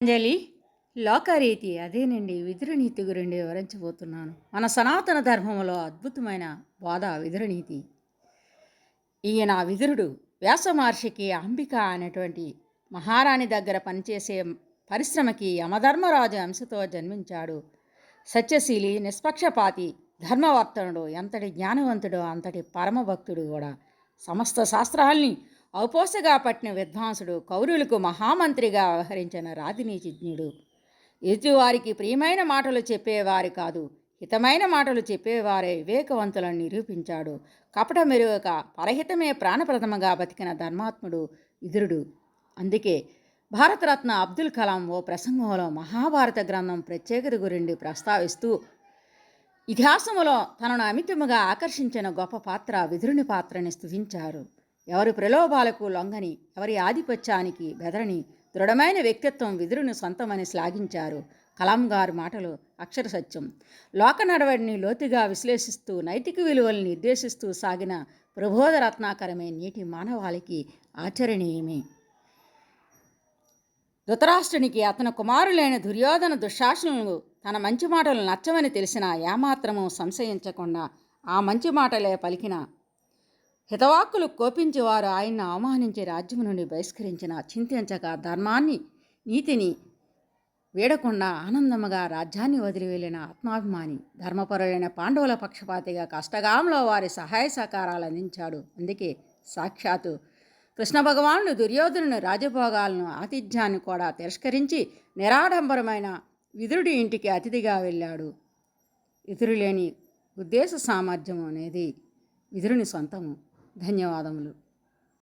అంజలి లోకరీతి అదేనండి విదురనీతి గురించి వివరించబోతున్నాను. మన సనాతన ధర్మంలో అద్భుతమైన బోధ విదురనీతి. ఈయన విదురుడు వ్యాస మహర్షికి అంబిక అనేటువంటి మహారాణి దగ్గర పనిచేసే పరిశ్రమకి యమధర్మరాజు అంశతో జన్మించాడు. సత్యశీలి, నిష్పక్షపాతి, ధర్మవర్తనుడు, ఎంతటి జ్ఞానవంతుడు అంతటి పరమభక్తుడు కూడా. సమస్త శాస్త్రాల్ని ఔపోసగా పట్టిన విద్వాంసుడు, కౌరులకు మహామంత్రిగా వ్యవహరించిన రాజనీతిజ్ఞుడు. ఎదుటివారికి ప్రియమైన మాటలు చెప్పేవారు కాదు, హితమైన మాటలు చెప్పేవారే వివేకవంతులను నిరూపించాడు. కపట మెరుగక పరహితమే ప్రాణప్రథమగా బతికిన ధర్మాత్ముడు విదురుడు. అందుకే భారతరత్న అబ్దుల్ కలాం ఓ ప్రసంగంలో మహాభారత గ్రంథం ప్రత్యేకత గురించి ప్రస్తావిస్తూ ఇతిహాసములో తనను అమితముగా ఆకర్షించిన గొప్ప పాత్ర విదురుని పాత్రని స్తుతించారు. ఎవరి ప్రలోభాలకు లొంగని, ఎవరి ఆధిపత్యానికి బెదరని దృఢమైన వ్యక్తిత్వం విదురుని సొంతమని శ్లాఘించారు. కలాం గారు మాటలు అక్షర సత్యం. లోక నడవడిని లోతుగా విశ్లేషిస్తూ నైతిక విలువలను నిర్దేశిస్తూ సాగిన ప్రబోధ రత్నాకరమే నేటి మానవాళికి ఆచరణీయమే. ధృతరాష్ట్రునికి అతని కుమారులైన దుర్యోధన దుశ్శాసనులు తన మంచి మాటలు నచ్చవని తెలిసినా ఏమాత్రమూ సంశయించకుండా ఆ మంచి మాటలే పలికిన హితవాక్కులు కోపించి వారు ఆయన్ని అవమానించి రాజ్యం నుండి బహిష్కరించిన చింతించక ధర్మాన్ని నీతిని వీడకుండా ఆనందముగా రాజ్యాన్ని వదిలి వెళ్ళిన ఆత్మాభిమాని ధర్మపరులైన పాండవుల పక్షపాతిగా కష్టకాలంలో వారి సహాయ సహకారాలు అందించాడు. అందుకే సాక్షాత్తు కృష్ణ భగవానుడు దుర్యోధనుని రాజభోగాలను ఆతిథ్యాన్ని కూడా తిరస్కరించి నిరాడంబరమైన విదురుడి ఇంటికి అతిథిగా వెళ్ళాడు. ఎదురులేని ఉద్దేశ సామర్థ్యం అనేది విదురుని సొంతము. ధన్యవాదములు.